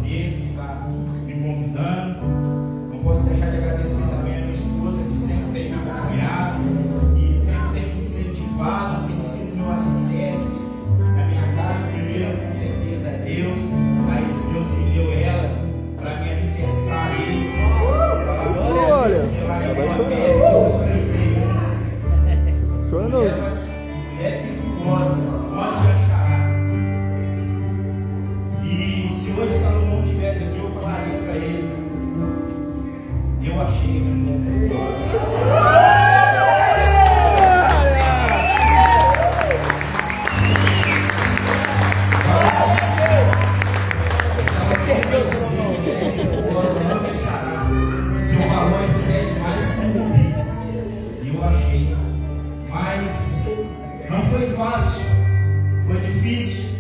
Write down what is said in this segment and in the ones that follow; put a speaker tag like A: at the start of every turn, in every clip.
A: dele, de estar me convidando. Não posso deixar de agradecer também a minha esposa, que sempre tem me acompanhado e sempre tem me incentivado, tem sido meu alicerce na minha casa. Primeiro, com certeza, é Deus, mas Deus me deu ela para me alicerçar ali.
B: Olha,
A: mulher virtuosa, onde achará. E se hoje Salomão estivesse aqui, eu falaria para ele: eu achei a minha mulher virtuosa. Seu valor excede mais que um rubi. E eu achei. Mas não foi fácil, foi difícil.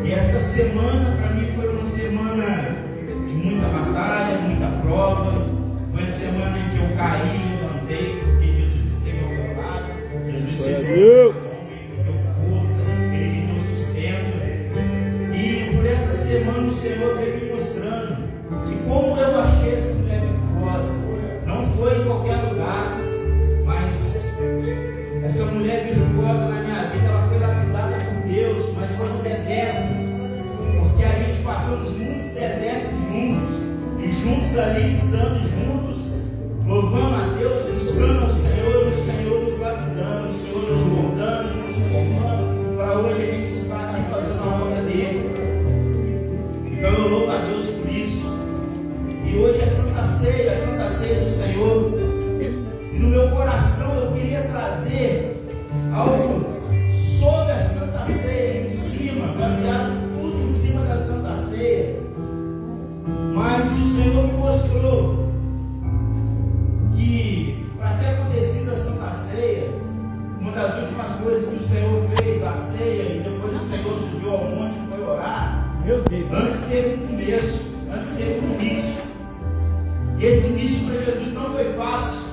A: E esta semana para mim foi uma semana de muita batalha, muita prova. Foi a semana em que eu caí e levantei, porque Jesus esteve ao meu lado. Jesus segurou, Ele me deu força, Ele me deu sustento. E por essa semana o Senhor veio me mostrando. E como eu achei essa mulher virtuosa, não foi em qualquer lugar, mas essa mulher virtuosa na minha vida, ela foi lapidada por Deus, mas foi no deserto, porque a gente passamos muitos desertos juntos, e juntos ali, estando juntos, louvando a Deus, buscando ao Senhor, e o Senhor nos lapidando, o Senhor nos moldando, nos formando, para hoje a gente estar aqui fazendo a obra dele. Então eu louvo a Deus por isso. E hoje é Santa Ceia do Senhor. E no meu coração eu queria trazer algo sobre a Santa Ceia em cima, baseado tudo em cima da Santa Ceia. Mas o Senhor me mostrou que para ter acontecido a Santa Ceia, uma das últimas coisas que o Senhor fez, a ceia, e depois o Senhor subiu ao monte e foi orar.
B: Meu Deus.
A: Antes teve um começo, antes teve um início. E esse início para Jesus não foi fácil.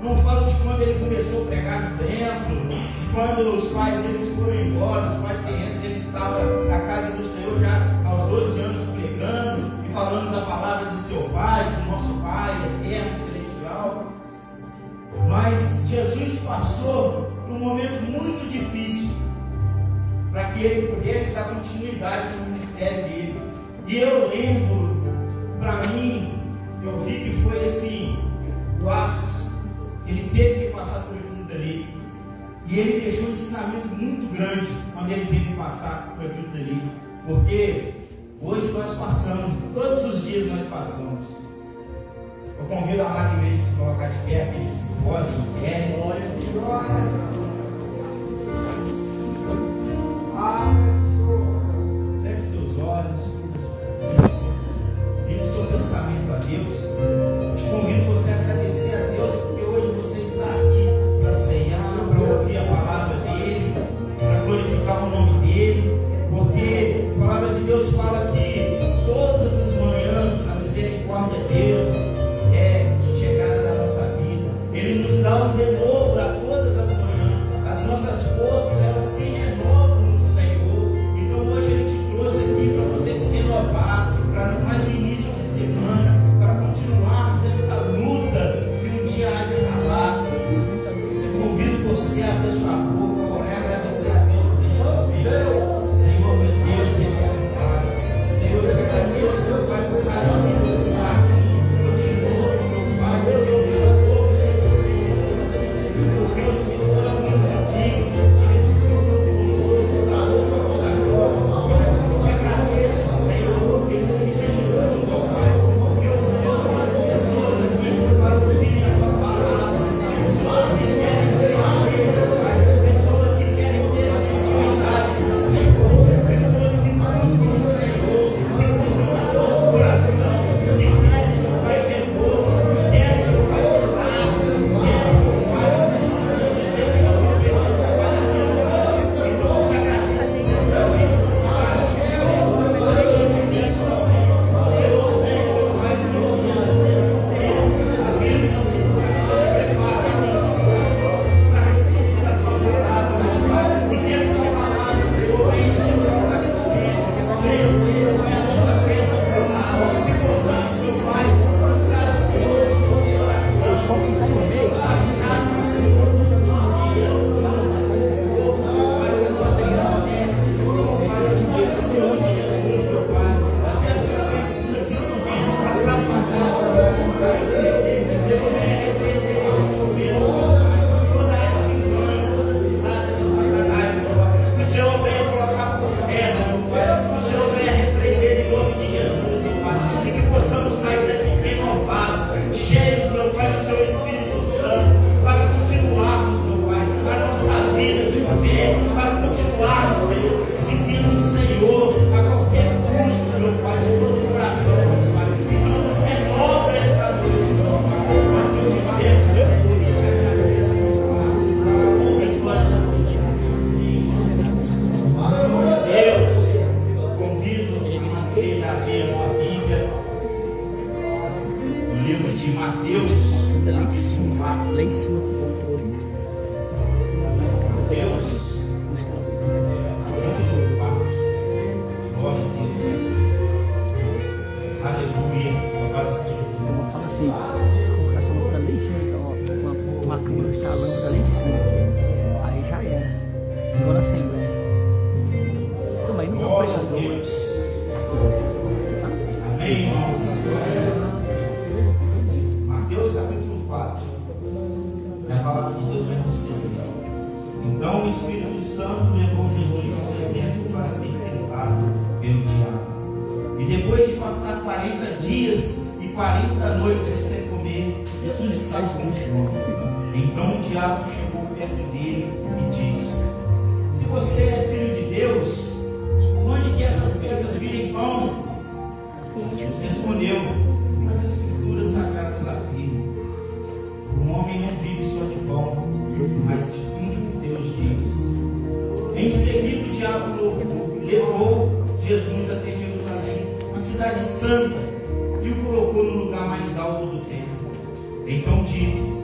A: Não falo de quando ele começou a pregar no templo, de quando os pais deles foram embora, os pais terrenos, ele estava na casa do Senhor já aos 12 anos pregando e falando da palavra de seu Pai, de nosso Pai eterno, celestial. Mas Jesus passou por um momento muito difícil para que ele pudesse dar continuidade no ministério dele. E eu lendo, para mim, eu vi que foi assim, o ápice. Ele teve que passar por aquilo dali. E ele deixou um ensinamento muito grande quando ele teve que passar por aquilo dali. Porque hoje nós passamos, todos os dias nós passamos. Eu convido a amada igreja a se colocar de pé, aqueles que podem e querem. Glória. Feche teus olhos, liga o seu pensamento a Deus. Te convido você a agradecer a Deus, porque hoje você está aqui para ceiar, para ouvir a palavra dele, para glorificar o nome dele, porque a palavra de Deus fala que todas as manhãs a misericórdia de Deus é chegada na nossa vida. Ele nos dá um renovo a todas as manhãs. As nossas forças, elas se renovam no Senhor. Então hoje Ele te trouxe aqui para você se renovar, para mais um início de semana, para continuarmos essa luta que um dia há de acabar. Te convido você a abrir sua boca, orar e agradecer a Deus por este momento. Senhor, meu Deus, eterno Pai. Senhor, eu te agradeço, meu Pai, por cada um que está aqui. Continua, meu Pai, meu Deus. Porque o Senhor é o único digno, esse filho do da glória. Te agradeço, Senhor, em nome de Jesus, meu Pai, porque o Senhor trouxe pessoas aqui para ouvirem a tua palavra, pessoas que querem crescer, meu Pai, pessoas que querem ter a intimidade do Senhor, pessoas que buscam o Senhor, que buscam de todo o coração, que querem, meu Pai, renovo, querem, meu Pai, milagres, querem, meu Pai, porque esta palavra, Senhor, é em nossa licença, crescer, não é a nossa fé. abrir a sua Bíblia no livro de Mateus.
B: Lá em cima, lá em cima do controle.
A: Mateus. Glória a Deus. Aleluia. Louvado seja Deus.
B: Então eu falo assim, colocar essa música lá em cima, então, ó, uma câmera instalando lá em cima. Aí já era. Igual na Assembleia. Também não tá
A: Glória a
B: pregando.
A: Deus. Amém, irmãos. Mateus capítulo 4. A palavra de Deus vai nos dizer. Então o Espírito Santo levou Jesus ao deserto para ser tentado pelo diabo. E depois de passar 40 dias e 40 noites sem comer, Jesus estava com fome. Então o diabo chegou perto dele e disse: se você é filho de Deus, onde que essas pedras virem pão? Jesus respondeu: as Escrituras Sagradas afirmam: o homem não vive só de pão, mas de tudo que Deus diz. Em seguida o diabo levou Jesus até Jerusalém, a cidade santa, e o colocou no lugar mais alto do templo. Então disse: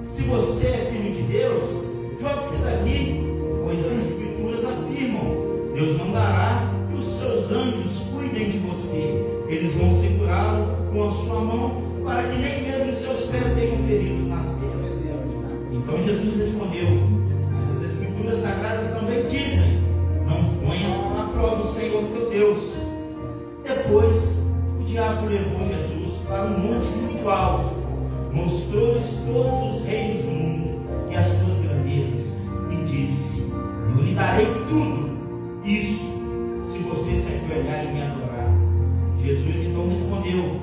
A: se você é filho de Deus, jogue-se daqui, pois as Escrituras afirmam: Deus mandará que os seus anjos cuidem de você. Eles vão segurá-lo com a sua mão, para que nem mesmo os seus pés sejam feridos nas pedras. Então Jesus respondeu: mas as Escrituras Sagradas também dizem: não ponha à prova o Senhor teu Deus. Depois o diabo levou Jesus para um monte muito alto, mostrou-lhes todos os reinos do mundo e as suas grandezas, e disse: eu lhe darei tudo isso, se você se ajoelhar e me adorar. Jesus então respondeu: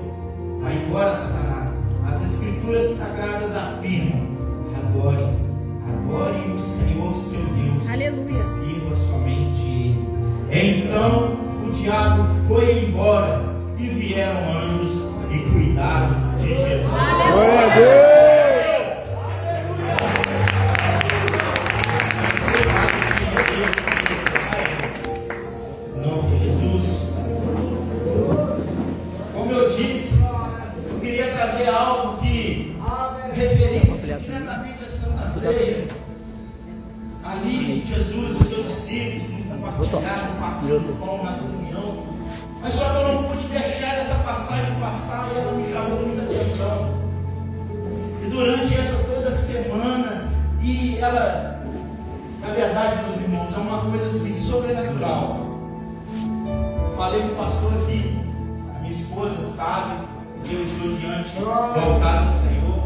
A: vai embora, Satanás, as Escrituras Sagradas afirmam: adore o Senhor seu Deus.
C: Aleluia.
A: E sirva somente Ele. Então o diabo foi embora, e vieram anjos e cuidaram de Jesus.
B: Glória a Deus!
A: Em nome de Jesus. Como eu disse, eu queria trazer algo que referisse diretamente à Santa Ceia. Ali, Jesus e os seus discípulos compartilharam, partindo do pão na comunhão. Mas só que eu não pude deixar essa passagem passar, e ela me chamou muita atenção. E durante essa toda semana, e ela, na verdade, meus irmãos, é uma coisa assim, sobrenatural. Falei com o pastor aqui, a minha esposa sabe que eu estou diante do altar do Senhor.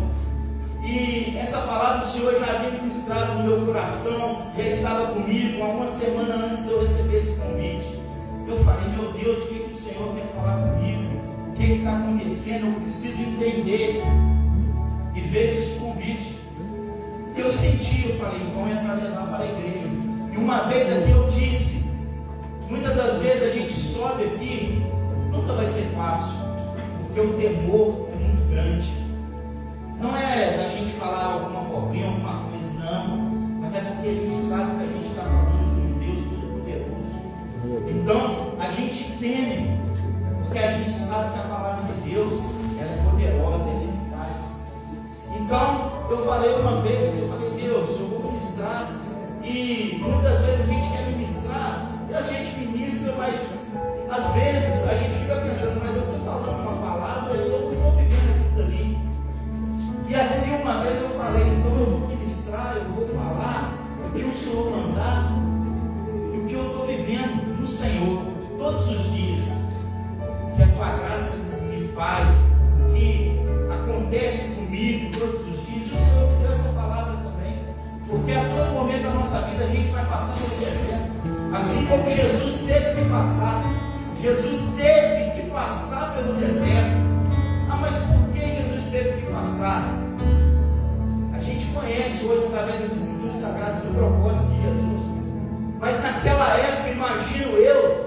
A: E essa palavra do Senhor já havia ministrado no meu coração, já estava comigo há uma semana antes de eu receber esse convite. Eu falei: meu Deus, o que o Senhor quer falar comigo? O que está acontecendo? Eu preciso entender. E veio esse convite. Eu senti, eu falei: então é para levar para a igreja. E uma vez aqui eu disse: muitas das vezes a gente sobe aqui, nunca vai ser fácil, porque o temor é muito grande. Não é da gente falar alguma bobinha, alguma coisa, não, mas é porque a gente sabe que a gente está falando de um Deus Todo-Poderoso. Então a gente teme, porque a gente sabe que a palavra de Deus ela é poderosa, ela é eficaz. Então eu falei uma vez, eu falei: Deus, eu vou ministrar. E muitas vezes a gente quer ministrar, e a gente ministra, mas às vezes a gente fica pensando: mas eu estou falando uma palavra e eu não estou vivendo aquilo ali. E aqui uma vez eu falei: então eu vou ministrar, eu vou falar o que o Senhor mandar e o que eu estou vivendo no Senhor todos os dias, que a tua graça me faz, que acontece comigo todos os dias. E o Senhor me deu essa palavra também, porque a todo momento da nossa vida a gente vai passar pelo deserto, assim como Jesus teve que passar. Jesus teve que passar pelo deserto. Ah, mas por que Jesus teve que passar? A gente conhece hoje, através das Escrituras Sagradas, o propósito de Jesus. Mas naquela época, imagino eu,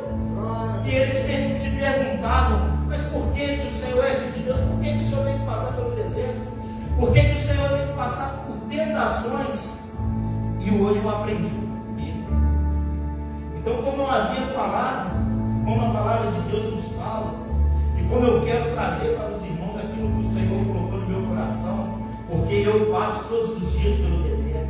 A: que eles se perguntavam: mas por que, se o Senhor é filho de Deus, por que o Senhor tem que passar pelo deserto? Por que o Senhor tem que passar por tentações? E hoje eu aprendi. Então, como eu havia falado, como a palavra de Deus nos fala. E como eu quero trazer para os irmãos aquilo que o Senhor colocou no meu coração, porque eu passo todos os dias pelo deserto,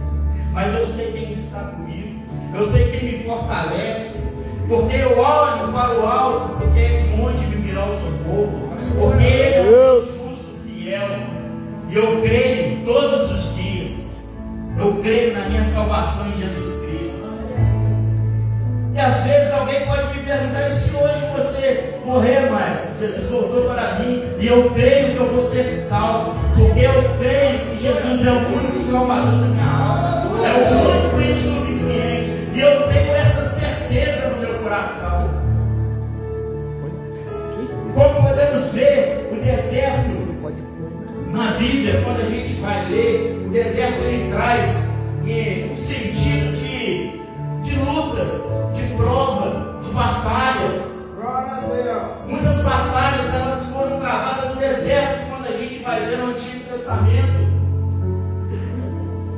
A: mas eu sei quem está comigo, eu sei quem me fortalece, porque eu olho para o alto, porque é de onde me virá o socorro, porque Ele é o justo, fiel, e eu creio todos os dias, eu creio na minha salvação em Jesus Cristo. E às vezes alguém pode me perguntar: e se hoje você morrer, Maia? Jesus voltou para mim e eu creio que eu vou ser salvo, porque eu creio que Jesus é o único salvador da minha alma, é o único e suficiente, e eu tenho essa certeza no meu coração. E como podemos ver, o deserto na Bíblia, quando a gente vai ler, o deserto ele traz um sentido de luta, de prova, de batalha. Muitas batalhas elas foram travadas no deserto, quando a gente vai ver no Antigo Testamento.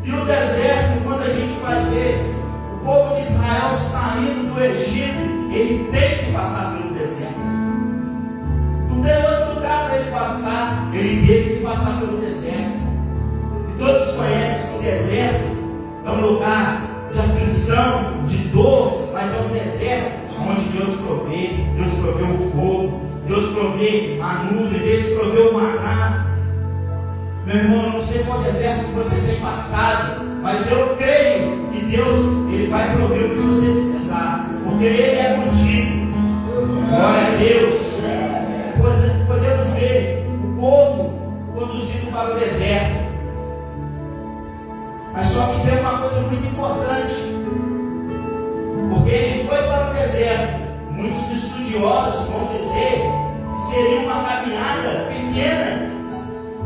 A: E o deserto, quando a gente vai ver o povo de Israel saindo do Egito, ele tem que passar pelo deserto. Não tem outro lugar para ele passar, ele teve que passar pelo deserto. E todos conhecem que o deserto é um lugar de aflição, de dor, mas é um deserto onde Deus provê o fogo, Deus provê a nuvem, Deus provê o maná. Meu irmão, eu não sei qual deserto que você tem passado, mas eu creio que Deus ele vai prover o que você precisar, porque Ele é contigo. Glória a Deus. Podemos ver o povo conduzido para o deserto, mas só que tem uma coisa muito importante, porque ele foi para o deserto. Muitos estudiosos vão dizer que seria uma caminhada pequena,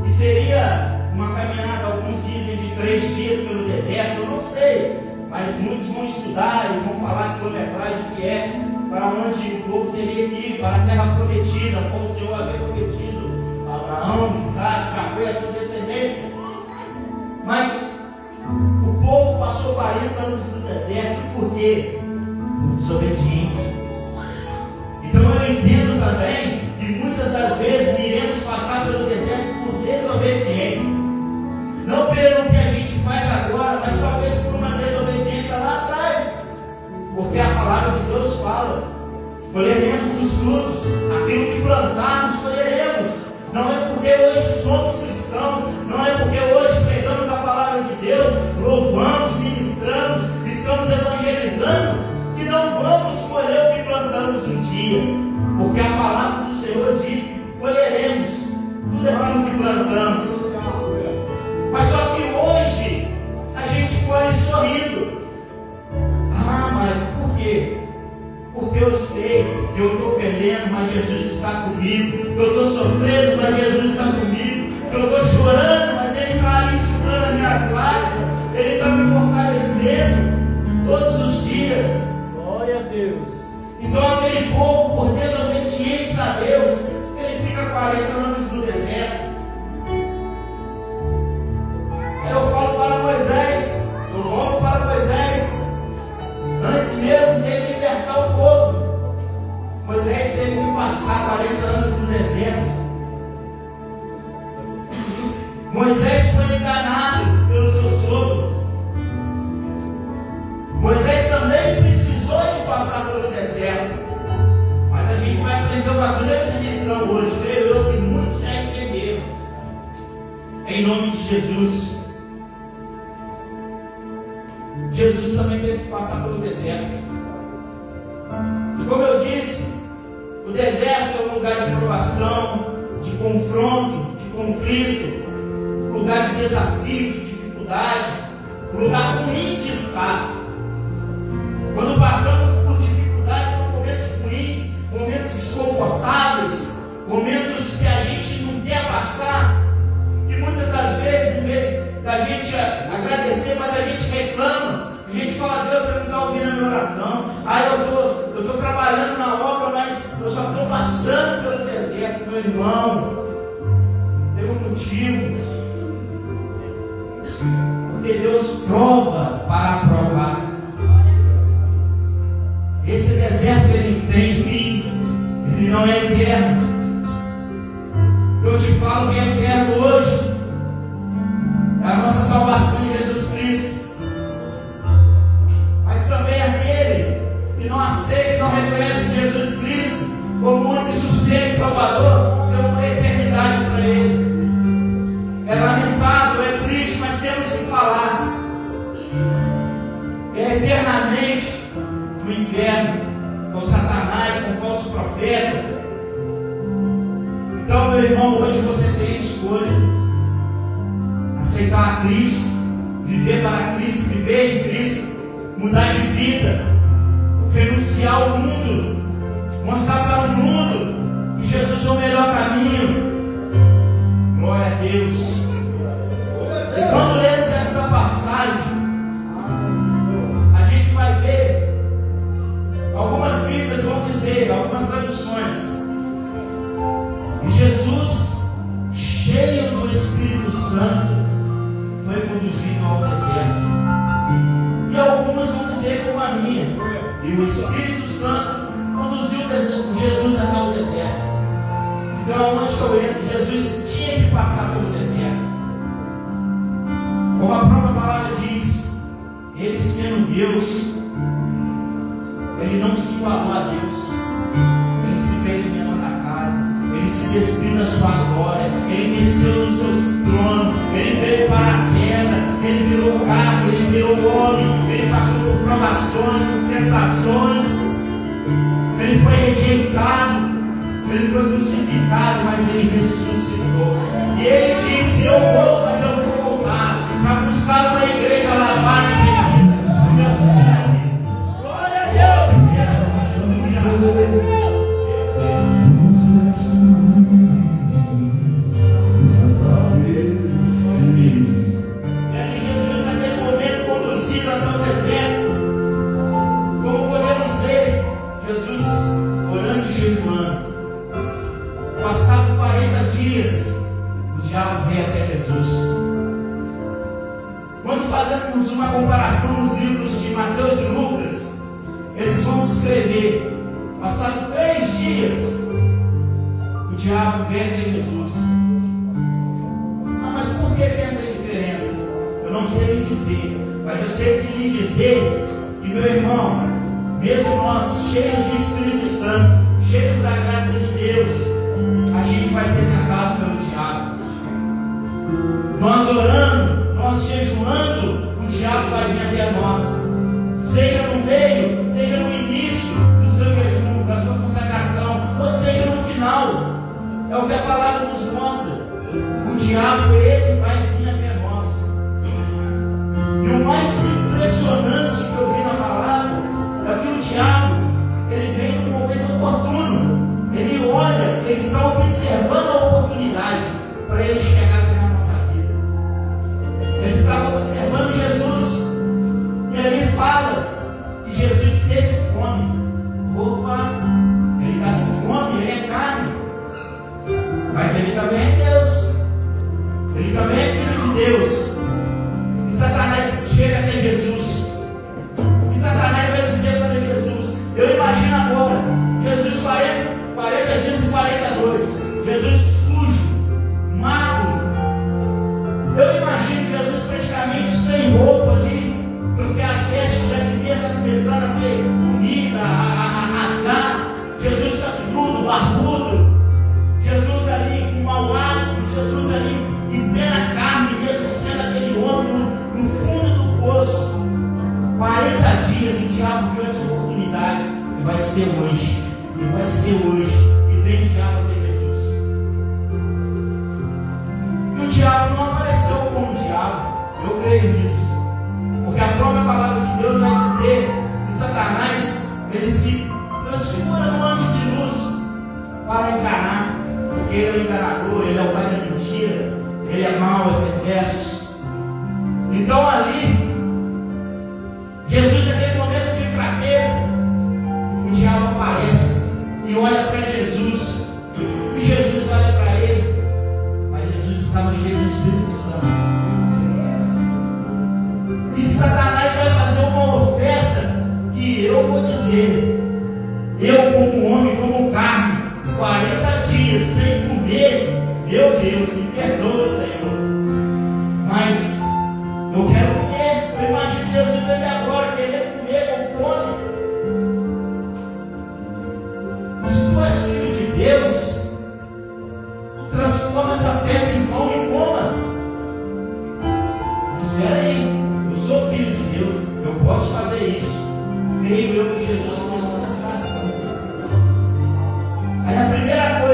A: que seria uma caminhada, alguns dizem de 3 dias pelo deserto, eu não sei, mas muitos vão estudar e vão falar a quilometragem que é para onde o povo teria que ir, para a terra prometida, como o Senhor havia prometido a Abraão, Isaac, Jacó e a sua descendência. Mas o povo passou 40 anos no deserto, por quê? Por desobediência. Então eu entendo também que muitas das vezes iremos passar pelo deserto por desobediência, não pelo que a gente faz agora, mas talvez por uma desobediência lá atrás, porque a palavra de Deus fala: colheremos dos frutos aquilo que plantarmos, colheremos. Não é porque hoje somos cristãos, não é porque hoje pregamos a palavra de Deus, louvamos, ministramos, estamos evangelizando, que não vamos colher o que plantamos um dia, porque a palavra do Senhor diz que colheremos tudo aquilo que plantamos. Mas só que hoje a gente colhe sorrindo. Ah, mas por quê? Porque eu sei que eu estou perdendo, mas Jesus está comigo, que eu estou sofrendo, mas Jesus está comigo, que eu estou chorando, mas Ele está ali enxugando as minhas lágrimas, Ele está me fortalecendo todos os dias.
B: Glória a Deus.
A: Então aquele povo, por desobediência a Deus, ele fica 40 anos no deserto. Aí eu falo para Moisés, eu volto para Moisés, antes mesmo dele libertar o povo, Moisés teve que passar 40 anos no deserto. Moisés foi enganado pelo seu sogro. Moisés também precisou de passar pelo deserto. Mas a gente vai aprender uma grande lição hoje, creio eu que muitos já entenderam. Em nome de Jesus. Jesus também teve que passar pelo deserto. E como eu disse, o deserto é um lugar de provação, de confronto, de conflito, lugar de desafio, de dificuldade, lugar ruim de estar. Quando passamos por dificuldades, são momentos ruins, momentos desconfortáveis, momentos que a gente não quer passar, que muitas das vezes, em vez da gente agradecer, mas a gente reclama, a gente fala: Deus, você não está ouvindo a minha oração, eu estou trabalhando na obra, mas eu só estou passando pelo deserto. Meu irmão, tem um motivo, porque Deus prova para aprovar. Esse deserto ele tem fim, ele não é eterno. Eu te falo que é eterno hoje. É a nossa salvação em Jesus Cristo. Mas também aquele que não aceita e não reconhece Jesus Cristo como único e suficiente Salvador, tem uma eternidade para Ele. É lamentável, é triste, mas temos que falar. É eternamente no inferno, com Satanás, com o falso profeta. Então, meu irmão, hoje você tem escolha: aceitar a Cristo, viver para Cristo, viver em Cristo, mudar de vida, renunciar ao mundo, mostrar para o mundo que Jesus é o melhor caminho. Glória a Deus. E quando lemos esta passagem, a gente vai ver, algumas Bíblias vão dizer, algumas traduções, que Jesus, cheio do Espírito Santo, foi conduzido ao deserto. E algumas vão dizer como a minha: e o Espírito Santo conduziu Jesus até o deserto. Então, onde que eu entro? Jesus tinha que passar pelo deserto. Como a própria palavra diz, Ele sendo Deus, Ele não se igualou a Deus. Ele se fez o menor da casa. Ele se despiu da sua glória. Ele desceu dos seus tronos. Ele veio para a terra. Ele virou carne. Ele virou homem. Ele passou por provações, por tentações. Ele foi rejeitado. Ele foi crucificado, mas Ele ressuscitou. E Ele disse: eu vou, mas eu vou voltar para buscar uma igreja lavada e vestida do meu sangue. Glória a Deus! E ali Jesus, naquele momento, conduzido até o deserto, como podemos ler, Jesus orando e jejuando. Passado 40 dias, o diabo veio até Jesus. Quando fazemos uma comparação nos livros de Mateus e Lucas, eles vão descrever: passado 3 dias, o diabo veio até Jesus. Ah, mas por que tem essa diferença? Eu não sei lhe dizer, mas eu sei lhe dizer que, meu irmão, mesmo nós cheios do Espírito Santo, cheios da graça de Deus, a gente vai ser tentado pelo diabo. Nós orando, nós jejuando, o diabo vai vir até nós. Seja no meio, seja no início do seu jejum, da sua consagração, ou seja no final. É o que a palavra nos mostra. O diabo, ele vai vir até nós. E o mais impressionante que eu vi na palavra é que o diabo, ele vem no momento oportuno. Ele olha, ele está observando a oportunidade para ele chegar até na nossa vida. Ele estava observando Jesus. E ele fala que Jesus teve fome. Opa, ele está com fome, ele é carne. Mas ele também é Deus. Ele também é filho de Deus. E Satanás chega até Jesus. E Satanás vai dizer para Jesus: eu imagino agora, Jesus 40 dias e 40 noites, Jesus sujo, magro. Eu imagino Jesus praticamente sem roupa ali, porque as vestes já deviam estar começando a ser unidas, a rasgar. Jesus cabeludo, barbudo, Jesus ali com mau hálito, Jesus ali em plena carne, mesmo sendo aquele homem no fundo do poço. 40 dias o diabo viu essa oportunidade, e vai ser hoje, e vai ser hoje. E vem o diabo até Jesus. E o diabo não apareceu como diabo. Eu creio nisso, porque a própria palavra de Deus vai dizer que Satanás, ele se transfigura no anjo de luz para enganar, porque ele é o enganador, ele é o pai da mentira, ele é mau, é perverso. Então ali, Jesus, naquele momento de fraqueza, o diabo aparece e olha para Jesus, e Jesus olha para ele, mas Jesus estava cheio do Espírito Santo. E Satanás vai fazer uma oferta que eu vou dizer, eu como homem, como carne,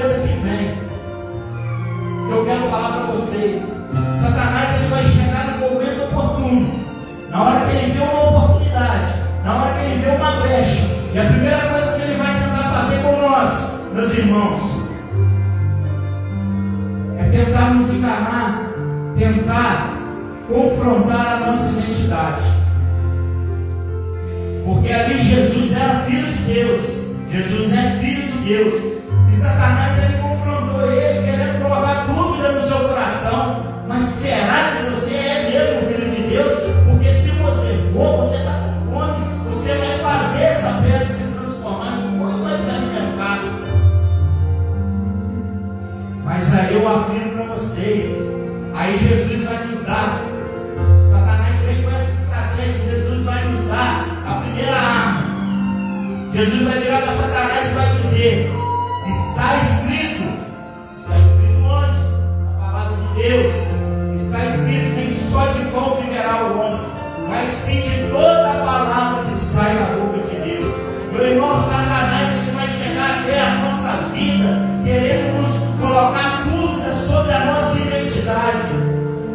A: coisa que vem, eu quero falar para vocês. Satanás ele vai chegar no momento oportuno, na hora que ele vê uma oportunidade, na hora que ele vê uma brecha, e a primeira coisa que ele vai tentar fazer com nós, meus irmãos, é tentar nos enganar, tentar confrontar a nossa identidade. Porque ali Jesus era filho de Deus, Jesus é filho de Deus, e Satanás ele confrontou ele, querendo colocar dúvida no seu coração. Mas será que você é mesmo filho de Deus? Porque se você for, você está com fome, você vai fazer essa pedra se transformar em coisa, vai se alimentar. Mas aí eu afirmo para vocês, aí Jesus vai nos dar, Satanás vem com essa estratégia, Jesus vai nos dar a primeira arma. Jesus vai virar para Satanás e vai dizer: está escrito onde? A palavra de Deus. Está escrito: nem só de pão viverá o homem, mas sim de toda a palavra que sai da boca de Deus. Meu irmão, Satanás ele vai chegar até a nossa vida, querendo nos colocar dúvidas sobre a nossa identidade.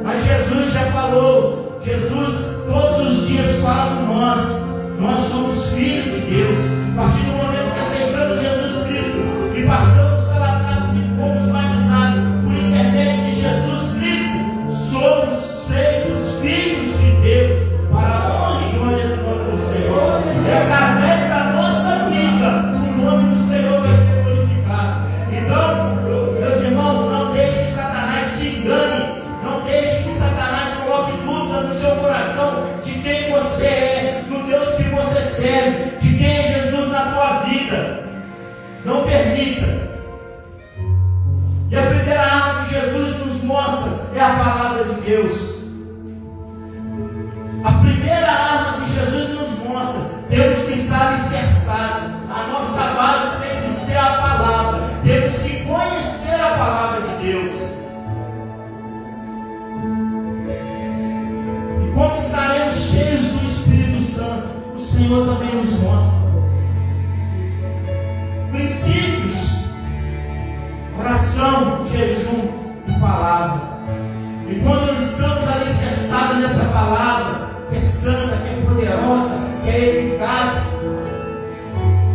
A: Mas Jesus já falou, Jesus todos os dias fala com nós somos filhos de Deus. A partir do momento que aceitamos Jesus Cristo e passamos pelas águas e fomos batizados por intermédio de Jesus Cristo, somos feitos filhos de Deus, para a honra e glória do nome do Senhor. E através da nossa vida, o nome do Senhor vai ser glorificado. Então, meus irmãos, não deixe que Satanás te engane, não deixe que Satanás coloque dúvida no seu coração de quem você é, do Deus que você serve, de quem é Jesus na tua vida. Não permita. E a primeira arma que Jesus nos mostra é a palavra de Deus. A primeira arma que Jesus nos mostra, temos que estar alicerçados. A nossa base tem que ser a palavra. Temos que conhecer a palavra de Deus. E como estaremos cheios do Espírito Santo, o Senhor também nos mostra princípios: oração, jejum e palavra. E quando estamos alicerçados nessa palavra, que é santa, que é poderosa, que é eficaz,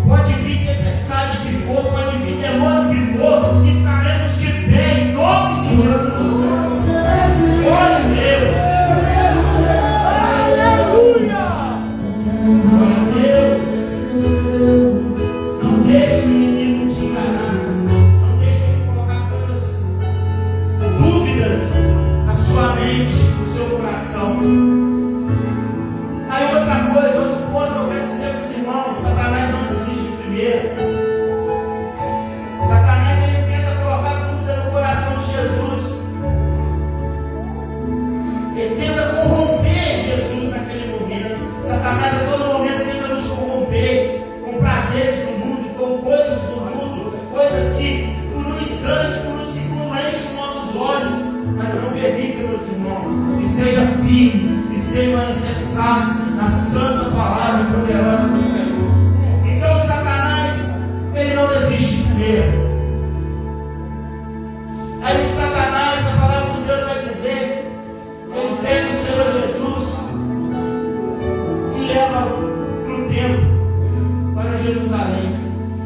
A: pode vir tempestade que for, pode vir demônio que for, estaremos de pé em nome de Jesus. Glória a Deus. Aleluia. Glória a Deus. Não deixe o inimigo te enganar. Não deixe ele colocar dúvidas na sua mente, no seu coração. Aí outra coisa, outro ponto que eu quero dizer para os irmãos: Satanás não desiste de primeiro. Satanás ele tenta colocar dúvida no coração de Jesus. Ele tenta corromper Jesus naquele momento. Satanás a todo momento tenta nos corromper com prazeres do mundo, com coisas do mundo, coisas que por um instante, por um segundo enchem nossos olhos. Mas não permita, meus irmãos, estejam firmes, estejam alicerçados na santa palavra poderosa do Senhor. Então Satanás, ele não desiste primeiro. Aí Satanás, a palavra de Deus vai dizer, ele pega o Senhor Jesus e leva para o templo, para Jerusalém,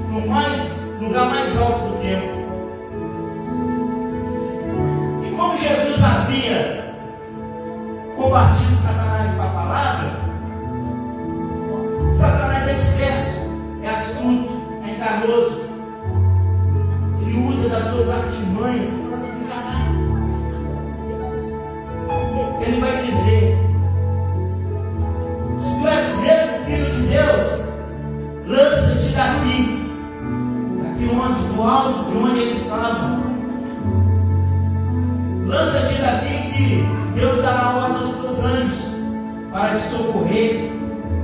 A: no lugar mais alto do templo. E como Jesus havia combatido Satanás com a palavra, Satanás é esperto, é astuto, é enganoso. Ele usa das suas artimanhas para nos enganar. Ele vai dizer: se tu és mesmo filho de Deus, lança-te daqui onde? Do alto de onde ele estava. Lança-te daqui que Deus dará ordem aos teus anjos para te socorrer,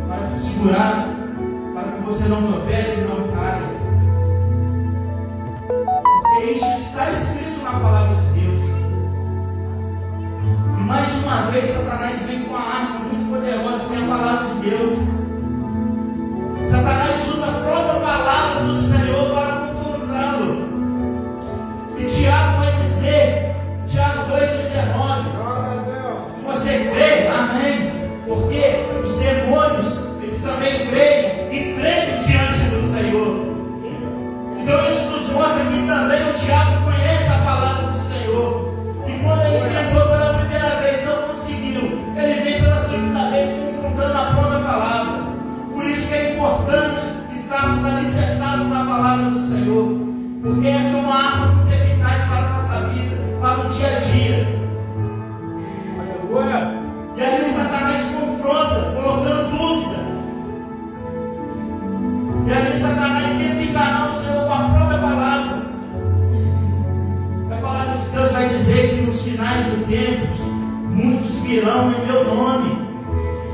A: para te segurar, para que você não tropece e não caia. Porque isso está escrito na palavra de Deus. E mais uma vez Satanás vem com uma arma muito poderosa, que é a palavra de Deus. Satanás usa a própria palavra do Senhor para confrontá-lo. diabo conhece a palavra do Senhor. E quando ele tentou pela primeira vez, não conseguiu. Ele vem pela segunda vez confrontando a própria palavra. Por isso que é importante estarmos alicerçados na palavra do Senhor. Porque essa é uma arma muito eficaz para a nossa vida, para o dia a dia.
C: Aleluia.
A: E aí Satanás confronta, colocando dúvida. E aí Satanás tenta enganar o Senhor com a própria palavra. A palavra de Deus vai dizer que nos finais dos tempos, muitos virão em meu nome,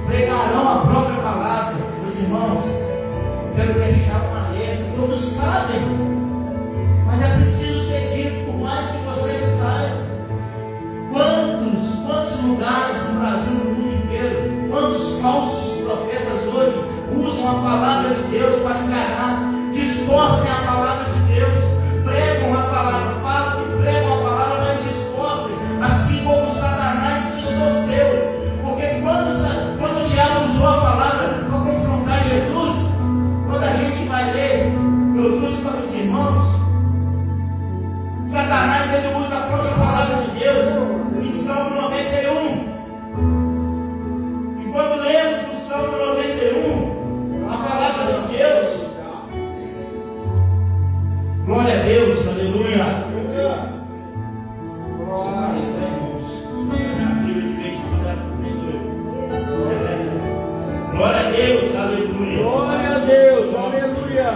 A: pregarão a própria palavra. Meus irmãos, quero deixar um alerta. Todos sabem, mas é preciso ser dito, por mais que vocês saibam. Quantos lugares no Brasil, no mundo inteiro, quantos falsos profetas hoje usam a palavra de Deus para enganar, distorcem a palavra de Deus, pregam a palavra, falam que pregam a palavra, mas distorcem, assim como Satanás distorceu. Porque quando o diabo usou a palavra para confrontar Jesus, quando a gente vai ler, eu trouxe para os irmãos, Satanás ele usa a própria palavra de Deus em Salmo 91. E quando lemos o Salmo 91, a palavra de Deus, glória a Deus, aleluia. Glória a Deus, aleluia.
C: Glória a Deus, aleluia.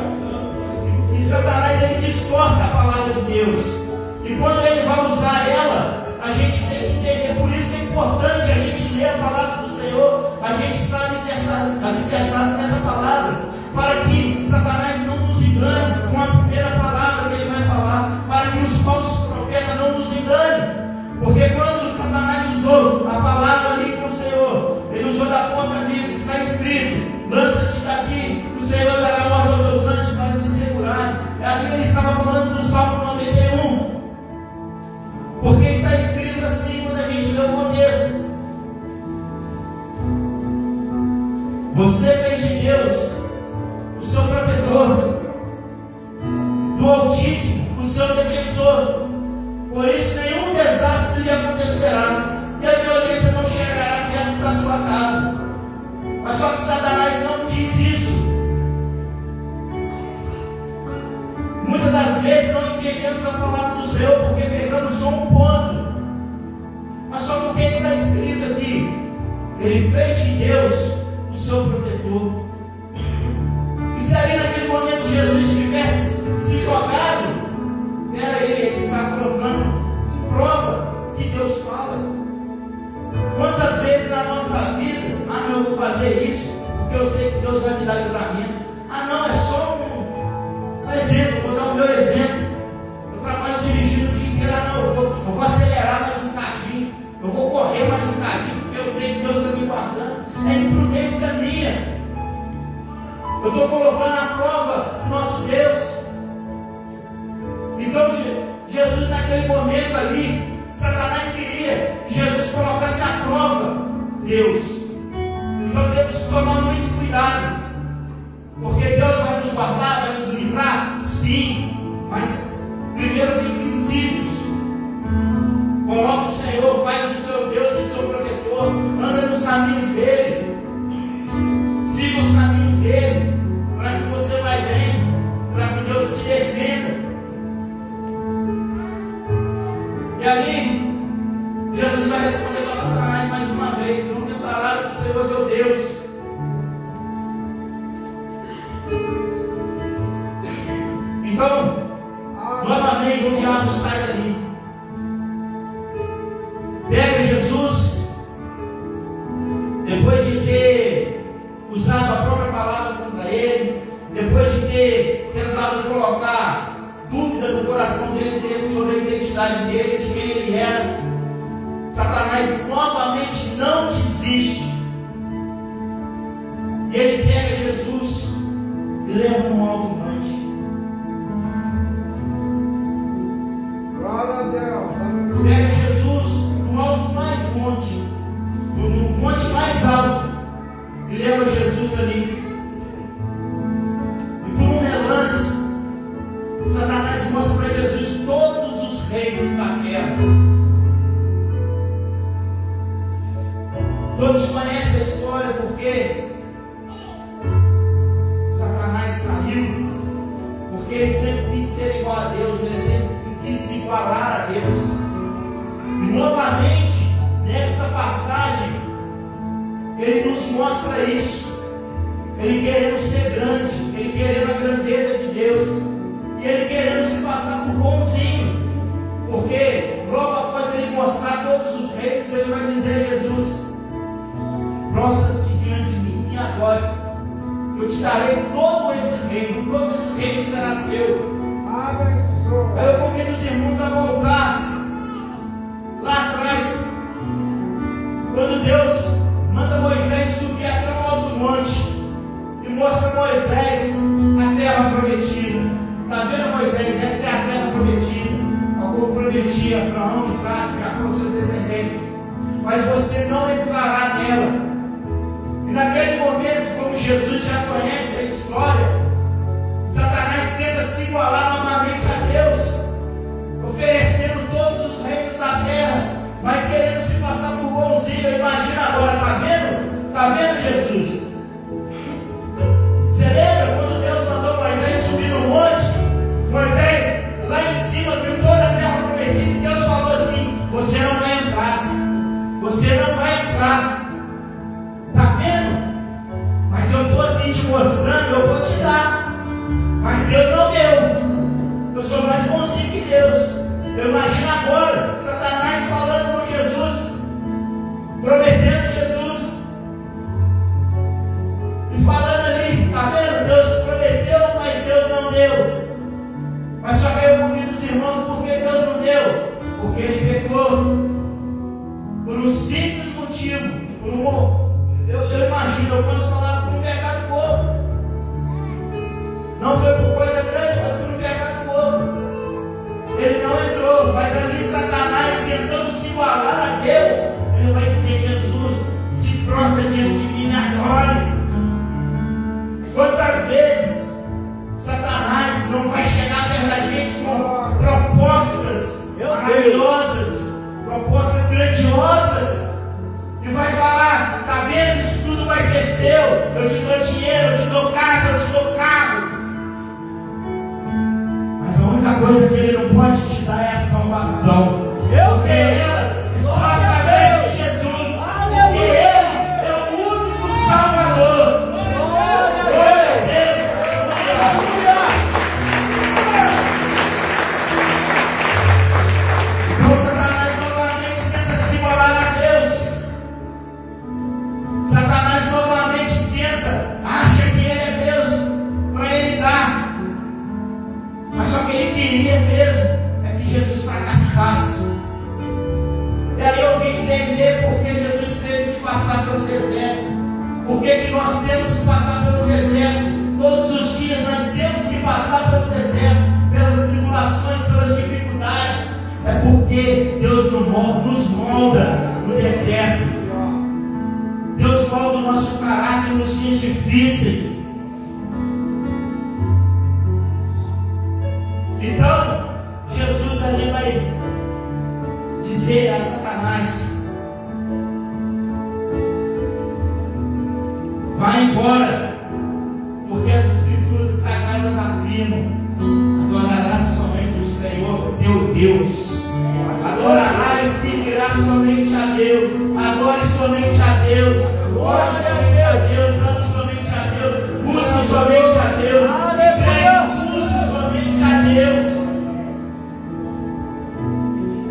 A: E Satanás ele distorce a palavra de Deus. E quando ele vai usar ela, a gente tem que entender. Por isso que é importante a gente ler a palavra do Senhor, a gente está alicerçado nessa palavra, para que Satanás não nos engane com a primeira palavra que ele vai falar, para que os falsos profetas não nos enganem. Porque quando Satanás usou a palavra ali com o Senhor, ele usou da própria Bíblia, está escrito: lança-te daqui, o Senhor dará ordem aos teus anjos para te segurar. Ali ele estava falando do Salmo 91. Porque está escrito assim quando a gente lê o contexto. Você fez de Deus o seu protetor, do Altíssimo o seu defensor. Por isso nenhum desastre lhe acontecerá, e a violência não chegará perto da sua casa. Mas só que Satanás não diz isso. Muitas das vezes não entendemos a palavra do Senhor porque pegamos só um ponto. Mas só porque ele está escrito aqui, ele fez de Deus o seu protetor. E se ali naquele momento Jesus tivesse se jogado, ele está colocando em prova o que Deus fala. Quantas vezes na nossa vida, não, eu vou fazer isso porque eu sei que Deus vai me dar livramento. Não, é só um exemplo, vou dar o meu exemplo. Eu trabalho dirigindo o dia inteiro, não, eu vou acelerar mais um cadinho, eu vou correr mais um cadinho, porque eu sei que Deus está me guardando. É imprudência minha. Eu estou colocando à prova o nosso Deus. Então Jesus naquele momento ali, Satanás queria que Jesus colocasse à prova Deus. Então temos que tomar muito cuidado. Porque Deus vai nos guardar, vai nos livrar? Sim. Mas primeiro tem princípios. Coloca o Senhor, faz do seu Deus o seu protetor. Anda nos caminhos dele. Siga os caminhos dele. Para que você vai bem. Para que Deus te defenda. E ali, Jesus vai responder para Satanás mais uma vez: não tentarás o Senhor teu Deus. Então, novamente o diabo sai dali, pega Jesus, depois de ter usado a própria palavra contra ele, depois de ter tentado colocar dúvida no coração dele sobre a identidade dele, de quem ele era, Satanás novamente não desiste. E ele pega Jesus e leva no alto monte. Pega Jesus no alto mais monte, no monte mais alto, e leva Jesus ali. E por um relance, Satanás mostra para Jesus todo Todos conhecem a história, porque Satanás caiu, porque ele sempre quis ser igual a Deus, ele sempre quis se igualar a Deus. E novamente, nesta passagem, ele nos mostra isso. Ele querendo ser grande, ele querendo a grandeza de Deus, e ele querendo se passar por bonzinho, porque logo após ele mostrar todos os reinos, ele vai dizer: Jesus, prostra-te diante de mim e adores, eu te darei todo esse reino será seu. Aí eu convido os irmãos a voltar lá atrás, quando Deus manda Moisés subir até um alto monte e mostra a Moisés a terra prometida. Está vendo, Moisés? Esta é a terra prometida, a qual prometi a Abraão, Isaac, Jacó, seus descendentes, mas você não entrará nela. E naquele momento, como Jesus já conhece a história, Satanás tenta se igualar novamente a Deus, oferecendo todos os reinos da terra, mas querendo se passar por bonzinho. Imagina agora, está vendo? Está vendo, Jesus? Você lembra quando Deus mandou Moisés subir no monte? Moisés lá em cima viu toda a terra prometida e Deus falou assim: você não vai entrar, você não vai entrar. Está vendo? Mas eu estou aqui te mostrando, eu vou te dar. Mas Deus não deu. Eu sou mais bonzinho que Deus. Eu imagino agora Satanás falando com Jesus, prometendo Jesus, e falando ali: está vendo? Deus prometeu, mas Deus não deu. Mas só que eu convido os irmãos, por que Deus não deu? Porque ele pecou por um simples motivo, eu imagino, eu posso falar por um pecado bobo. Não foi por coisa grande, foi por um pecado bobo. Ele não entrou, mas ali Satanás tentando se igualar a Deus, ele vai dizer: Jesus, se prostra diante de mim e adore. Quantas vezes Satanás não vai chegar perto da gente com propostas maravilhosas, propostas grandiosas, e vai falar: está vendo? Isso tudo vai ser seu. Eu te dou dinheiro, eu te dou casa, eu te dou carro. Mas a única coisa que ele não pode te dar é a salvação. Porque ela é só através de Jesus. Porque ele é o único Salvador. Glória a Deus. Então Satanás novamente tenta se igualar a Deus. Satanás novamente acha que ele é Deus para ele dar. Mas só que ele queria mesmo é que Jesus fracassasse. E aí eu vim entender por que Jesus teve que passar pelo deserto. Por que nós temos que passar pelo deserto? Todos os dias nós temos que passar pelo deserto, pelas tribulações, pelas dificuldades. É porque Deus nos molda no deserto. Deus molda o nosso caráter nos dias difíceis. Então, Jesus ali vai dizer a Satanás: vai embora, porque as Escrituras Sagradas afirmam: adorarás somente o Senhor teu Deus. Adorarás e seguirá somente a Deus. Adore somente a Deus. Ore somente a Deus. Ame somente a Deus. Busque somente a Deus. Entregue tudo somente a Deus.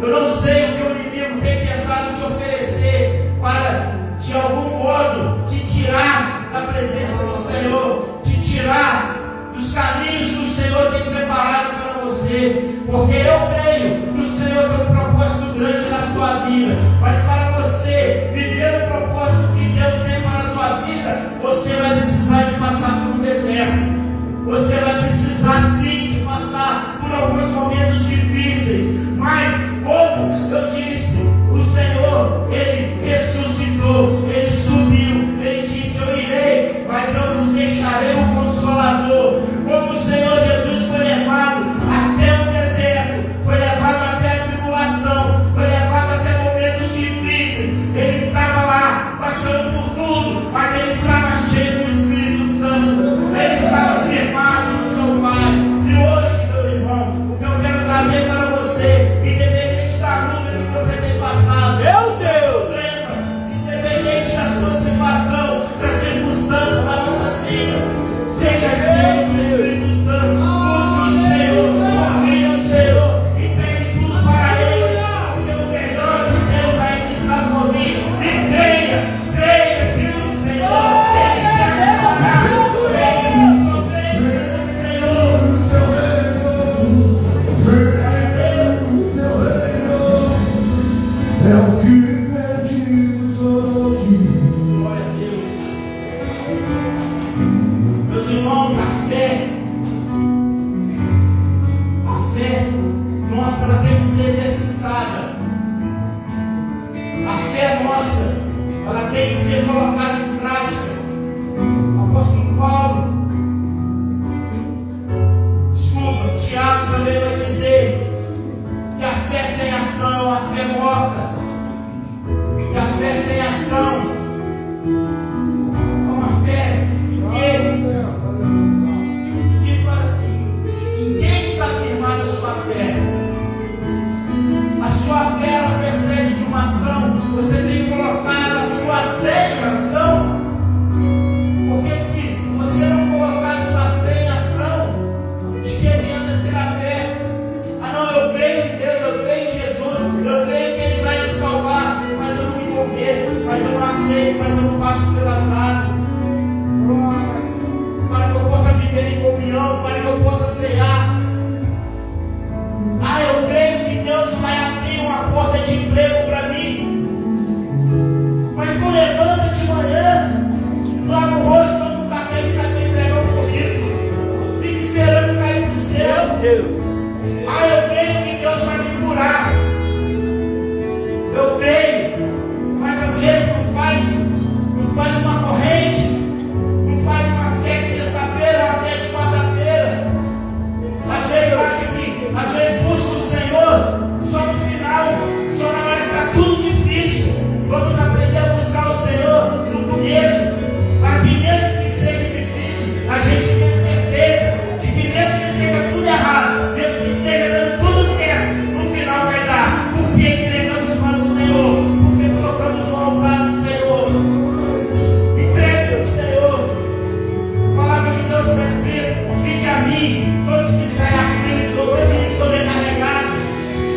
A: Eu não sei o que o inimigo tem tentado te oferecer para, de algum modo, te tirar da presença do Senhor, te tirar dos caminhos que o Senhor tem preparado para você. Porque eu creio que o Senhor tem um propósito grande na sua vida. Mas para você viver o propósito que Deus tem para a sua vida, você vai precisar de passar por um deserto. Você vai precisar sim de passar por alguns momentos difíceis. Mas como eu disse, o Senhor, Ele ressuscitou, Ele subiu, Ele disse: eu irei, mas eu vos deixarei o Consolador. Como o Senhor Jesus foi levado até o deserto, foi levado até a tribulação, foi levado até momentos difíceis, ela tem que ser exercitada. A fé nossa, ela tem que ser colocada em prática. O apóstolo Paulo, desculpa, Tiago também vai dizer que a fé sem ação é uma fé morta. Que a fé sem ação é uma fé ninguém está firmado a sua fé. A sua fé, ela precede de uma ação. Você tem que colocar a sua fé em ação. Porque se você não colocar a sua fé em ação, de que adianta ter a fé? Ah não, eu creio em Deus, eu creio em Jesus, eu creio que Ele vai me salvar, mas eu não me converto, mas eu não aceito, mas eu não passo pelas águas. Para que eu possa viver em comunhão, para que eu possa cear. Ah, eu creio que Deus vai abrir uma porta de emprego para mim. Mas não levanta de manhã, lava o rosto, toma um café e sai para entregar o currículo. Fica esperando cair do céu. Ah, eu creio que Deus vai me curar. Eu creio, mas às vezes não faz uma corrente, não faz uma 7 sexta-feira, uma 7 quarta-feira. Às vezes busca o Senhor só no final, só na hora que está tudo difícil. Vamos aprender a buscar o Senhor no começo, para que mesmo que seja difícil, a gente tenha certeza de que mesmo que esteja tudo errado, mesmo que esteja dando tudo certo, no final vai dar. Porque entregamos para o Senhor, porque colocamos o altar do Senhor. Entregue ao Senhor. A palavra de Deus está escrita: vinde a mim, todos que estáis aflitos, oprimidos, sobrecarregados.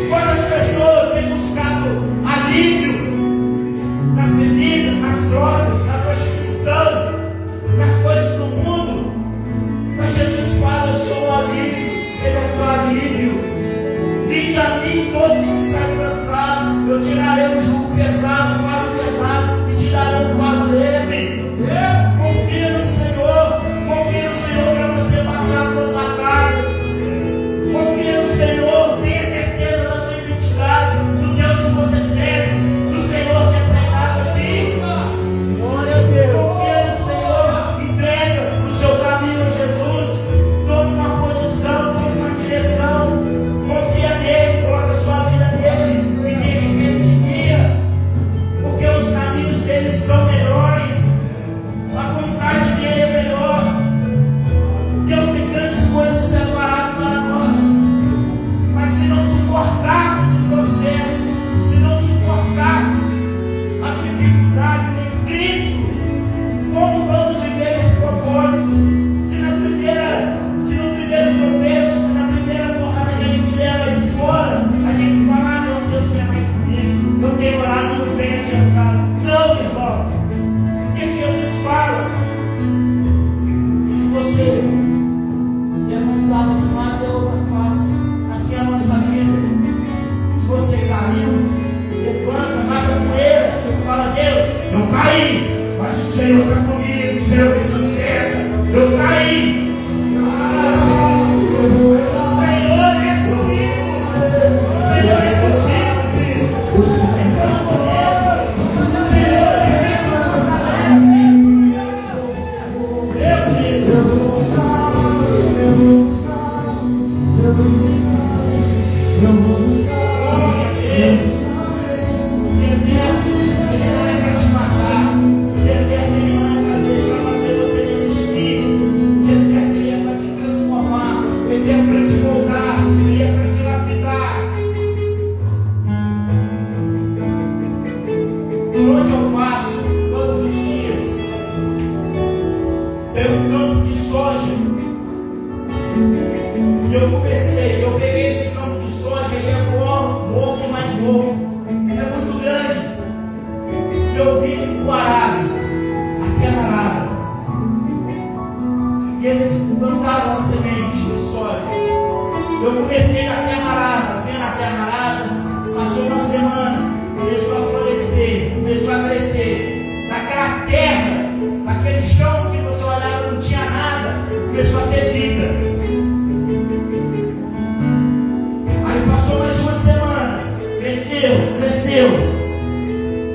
A: Quantas pessoas têm buscado alívio nas bebidas, nas drogas, na prostituição, nas coisas do mundo? Mas Jesus fala: eu sou o alívio, Ele é o teu alívio. Vinde a mim, todos que estáis cansados, eu tirarei o jugo pesado, o fardo pesado, e te darei um fardo leve. Confia no Senhor para você passar as suas batalhas. Confia no Senhor, tenha certeza da sua identidade, do Deus que você serve, do Senhor que é pregado aqui. Confia no Senhor, entrega o seu caminho a Jesus, tome uma posição, tome uma direção. Confia nele, coloca a sua vida nele e deixa que Ele te guia, porque os caminhos dele são melhores, a vontade dele é melhor. Deus tem grandes coisas preparadas para nós, mas se não suportarmos o processo, se não suportarmos as dificuldades em Cristo, como vamos viver esse propósito? Se no primeiro tropeço, se na primeira porrada que a gente leva de fora, a gente fala: ah, não, Deus não é mais comigo, eu tenho orado, não tenho adiantado. Não, irmão. O que Jesus fala? Que se você levantar de um lado e da outra face, assim é a nossa vida. Se você caiu, levanta, mata a poeira, fala: Deus, eu caí, mas o Senhor está comigo, o Senhor me sustenta. Eu caí, mas o Senhor é comigo, o Senhor é contigo, filho. O Senhor é comigo, o Senhor é a nossa leve. Meu filho, eu vou buscar. Glória a Deus. O deserto, ele não é para te matar. O deserto, ele não é para fazer você desistir. O deserto, ele é para te transformar. Ele é para te moldar. Ele é para te lapidar. Por onde eu passo todos os dias, tem um campo de soja. E eu peguei esse campo de soja, ele é bom, novo e mais novo, é muito grande. E eu vi o arado, a terra arada, e eles plantaram a semente de soja. Eu comecei na terra arada, vendo a terra arada, passou uma semana, começou a florescer, começou a crescer. Daquela terra, daquele chão que você olhava não tinha nada, começou a ter vida. Aí passou mais uma cresceu.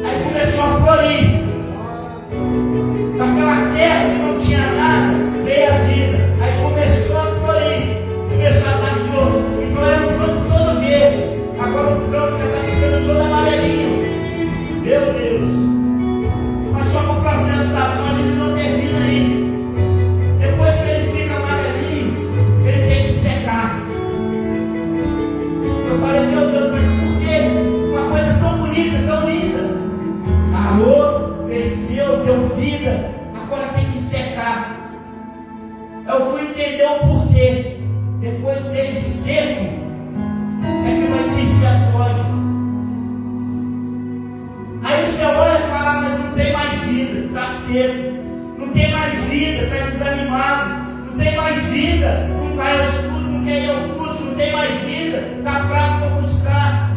A: Aí começou a florir. Naquela terra que não tinha nada, veio a vida. Aí começou a florir, começou a dar flor. Então era um campo todo verde. Agora o campo já está ficando todo amarelinho. Meu Deus! Mas só que o processo da soja ele não termina aí. Depois que ele fica amarelinho, ele tem que secar. Eu falei, meu Deus, mas por quê? Uma coisa tão bonita, tão linda. Arou, cresceu, deu vida, agora tem que secar. Eu fui entender o porquê. Depois dele seco, é que vai servir a soja. Aí você olha e fala, mas não tem mais vida, está seco. Não tem mais vida, está desanimado. Não tem mais vida, não vai ao estudo, não quer ir ao culto, não tem mais vida, está fraco para buscar.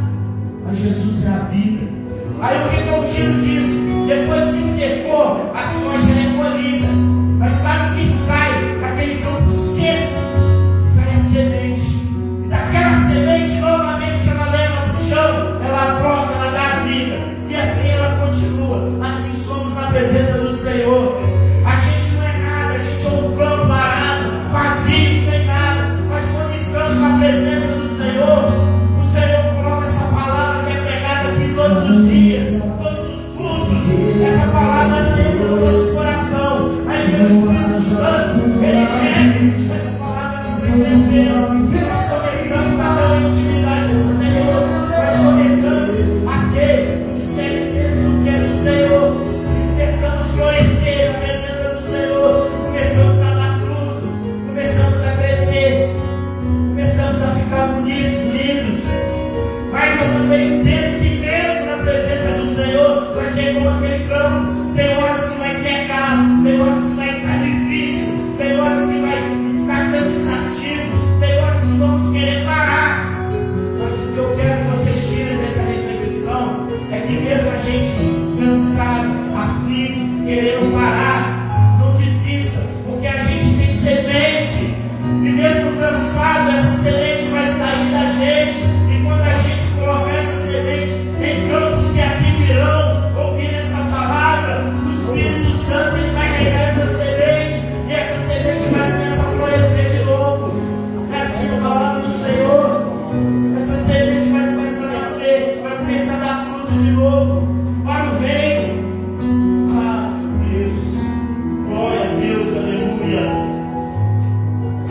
A: Mas Jesus é a vida. Aí o que eu tiro disso? Depois que secou, a soja é colhida. Mas sabe o que sai daquele campo seco? Sai a semente. E daquela semente, novamente, ela leva para o chão, ela brota, ela dá vida. E assim ela continua. Assim somos na presença do Senhor. A gente não é nada, a gente é um campo parado, vazio, sem nada. Mas quando estamos na presença do Senhor, o Senhor coloca essa palavra que é pregada aqui todos os dias, todos os cultos. Essa palavra entra no nosso coração. Aí vem o Espírito Santo, ele vem, essa palavra não vem crescendo. Nós começamos a ter intimidade com o Senhor, nós começamos a ter o discernimento do que é do Senhor, começamos a florescer na presença do Senhor, começamos a dar fruto, começamos a crescer, começamos a ficar bonitos, lindos. Mas eu também entendo que mesmo na presença do Senhor vai ser como aquele campo. Tem horas que vai secar, tem horas que vai estar difícil, tem horas que vai estar cansativo, tem horas que vamos querer parar. Mas o que eu quero que vocês tirem dessa reflexão é que mesmo a gente cansado, aflito, querendo parar, não desista, porque a gente tem semente. E mesmo cansado, essa semente vai sair da gente. E quando a gente colocar essa semente em campos que aqui virão, ouvir esta palavra, o Espírito Santo ele vai regar essa semente. E essa semente vai começar a florescer de novo. É assim a palavra do Senhor. Essa semente vai começar a nascer, vai começar a dar fruto de novo para o reino. Ah, Deus, glória a Deus, aleluia,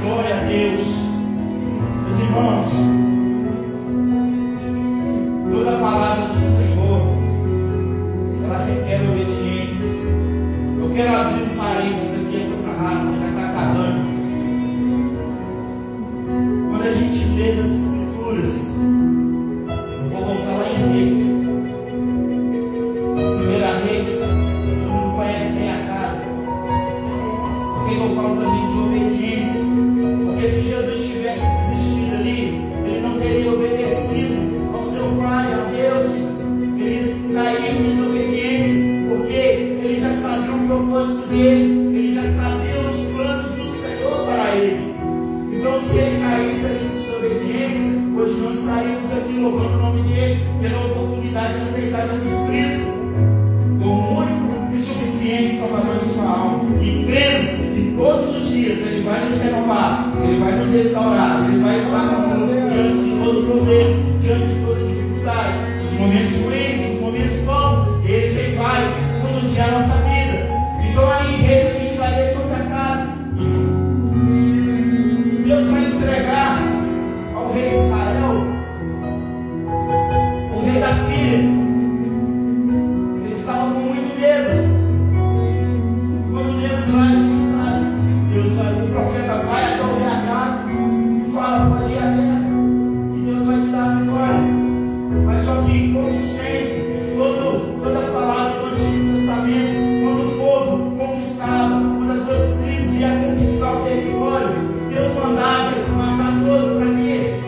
A: glória a Deus. Meus irmãos, toda a palavra do Senhor, ela requer obediência. Eu quero abrir um parênteses aqui, é coisa rápida, já está acabando. Quando a gente lê nas Escrituras, eu vou voltar lá em Reis. Primeira Reis, todo mundo conhece bem a cara. Por que eu falo também de obediência? Porque se Jesus tivesse desistido ali, ele não teria obedecido ao seu Pai, a Deus. Ele cairia em desobediência, porque ele já sabia o propósito dele, ele já sabia os planos do Senhor para ele. Então, se ele caísse ali em desobediência, hoje não estaríamos aqui louvando o nome dele, tendo a oportunidade de aceitar Jesus Cristo como único e suficiente Salvador de sua alma, e crendo que todos os dias ele vai nos renovar, ele vai nos restaurar, ele vai estar conosco diante de todo problema, diante de toda dificuldade, nos momentos ruins, nos momentos bons, ele vai conduzir a nossa vida. Então ali em Reis a gente vai ler sobre a cara. Deus vai entregar ao rei de Israel, o rei da Síria. Ele estava com muito medo. Quando lemos lá, a gente sabe, o profeta vai até o rei Acabe e fala: pode ir à guerra, que Deus vai te dar a vitória. Mas só que, como sempre, toda a palavra do Antigo Testamento, quando o povo conquistava, quando as duas tribos iam conquistar o território, Deus mandava ele matar todo. Para quê?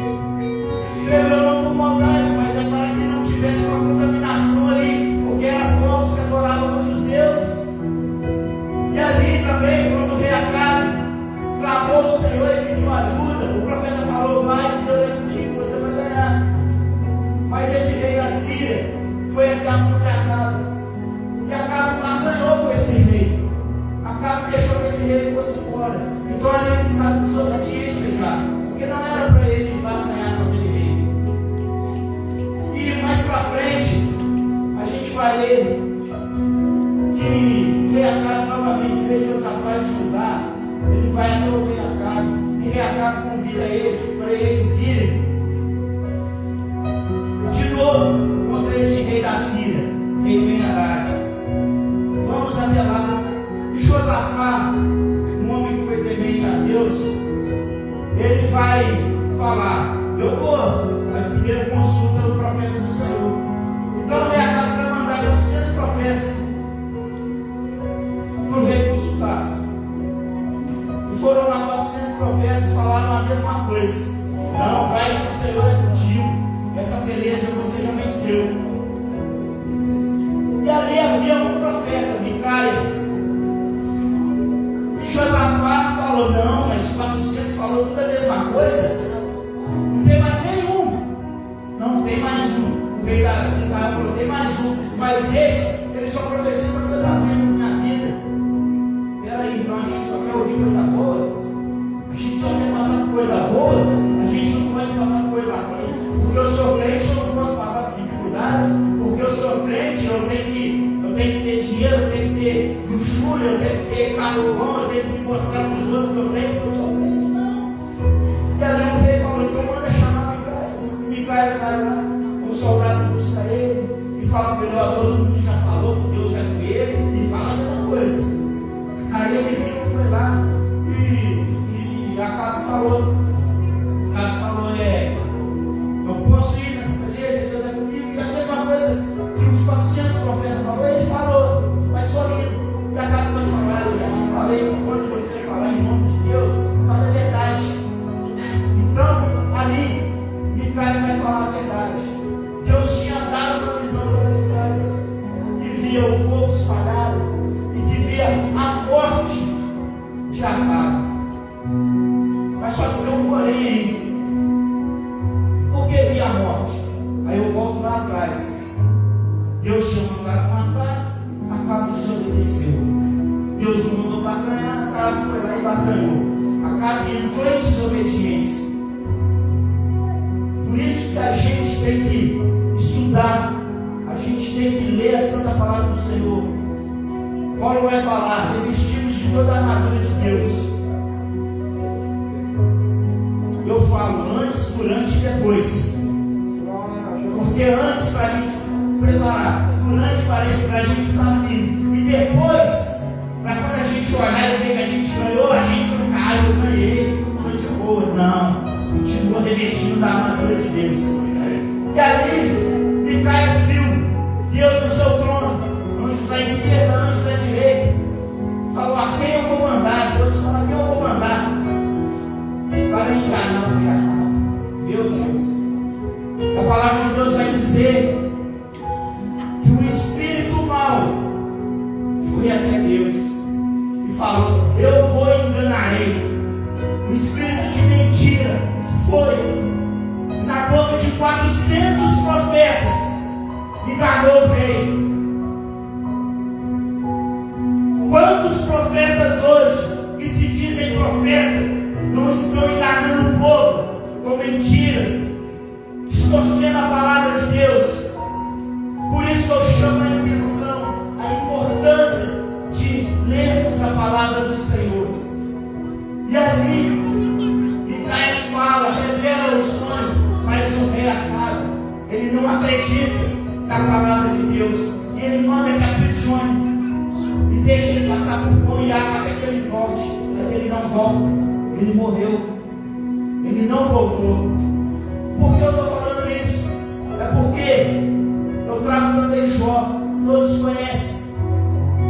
A: Não por maldade, mas é para que não tivesse uma contaminação ali, porque eram povos que adoravam outros deuses. E ali também, quando o rei Acabe clamou ao Senhor e pediu ajuda, o profeta falou: vai, que Deus é contigo, você vai ganhar. Mas esse rei da Síria ver a mão de Acabe. E Acabe barganhou com esse rei. Acabe deixou que esse rei fosse embora. Então ali ele estava em desobediência já. Porque não era para ele barganhar com aquele rei. E mais para frente, a gente vai ler que rei Acabe novamente, rei Josafá de Judá, ele vai até o rei Acabe. E rei Acabe convida ele para eles irem de novo contra esse rei da Síria, rei Ben-Hadad. Vamos até lá. E Josafá, um homem que foi temente a Deus, ele vai falar: eu vou, mas primeiro consulta o profeta do Senhor. Então o rei Acabe vai mandar 800 profetas para o rei consultar. E foram lá 400 profetas, falaram a mesma coisa: não, vai que o Senhor é contigo. Essa peleja você já venceu. E ali havia um profeta, Micaias. E Josafá falou: não, mas 400 falou tudo a mesma coisa. Não tem mais nenhum. Não tem mais um. O rei de Israel falou: tem mais um. Mas esse, ele só profetiza coisa ruim na minha vida. Peraí, então a gente só quer ouvir coisa boa? A gente só quer passar por coisa boa? A gente não pode passar por coisa ruim. Porque eu sou crente, eu não posso passar por dificuldade. Porque eu sou crente, eu tenho que ter dinheiro, eu tenho que ter luxúria, eu tenho que ter carro bom, eu tenho que mostrar para os outros que eu tenho, porque eu sou crente, não. E ali o rei falou: então manda chamar Micaias. Micaias vai lá, um soldado busca ele e fala para ele: ó, todo mundo já falou que Deus é com ele, e fala a mesma coisa. Aí ele foi lá e Acabe falou: eu posso ir nessa peleja, Deus é comigo. E a mesma coisa que os 400 profetas falou, ele falou, mas só que Acabe vai falar: eu já te falei, quando você falar em nome de Deus, fala a verdade. Então, ali, Micaias vai falar a verdade. Deus tinha dado uma visão para Micaias, que via o povo espalhado e que via a morte de Acabe. Mas só que tem um porém aí. Por que via a morte? Aí eu volto lá atrás. Deus tinha mandado matar, Acabe desobedeceu. Deus não mandou barganhar, Acabe foi lá e barganhou. Acabe entrou em desobediência. Por isso que a gente tem que estudar, a gente tem que ler a Santa Palavra do Senhor. Paulo vai falar: revestidos de toda a armadura de Deus. Eu falo antes, durante e depois. Porque antes, para a gente se preparar, durante, para a gente estar firme, e depois, para quando a gente olhar e ver que a gente ganhou, a gente vai ficar: eu ganhei, estou de boa. Não, continua revestindo da armadura de Deus. E ali, Micaias viu Deus no seu trono, anjos à esquerda, anjos à direita. Falou: a quem eu vou mandar? Deus falou: a quem eu vou mandar? Para enganar o rei Acabe. Meu Deus, a palavra de Deus vai dizer que o espírito mau foi até Deus e falou: eu vou enganar ele. O espírito de mentira foi na boca de 400 profetas, enganou o rei. Quantos profetas hoje que se dizem profetas não estão enganando o povo com mentiras, distorcendo a palavra de Deus? Por isso eu chamo a atenção, a importância de lermos a palavra do Senhor. E ali, Micaias fala, revela o sonho, mas o rei Acabe, ele não acredita na palavra de Deus, e ele manda que aprisione e deixa ele passar por pão e água até que ele volte. Mas ele não volta, ele morreu, ele não voltou. Por que eu estou falando isso? É porque eu trago também Jó, todos conhecem.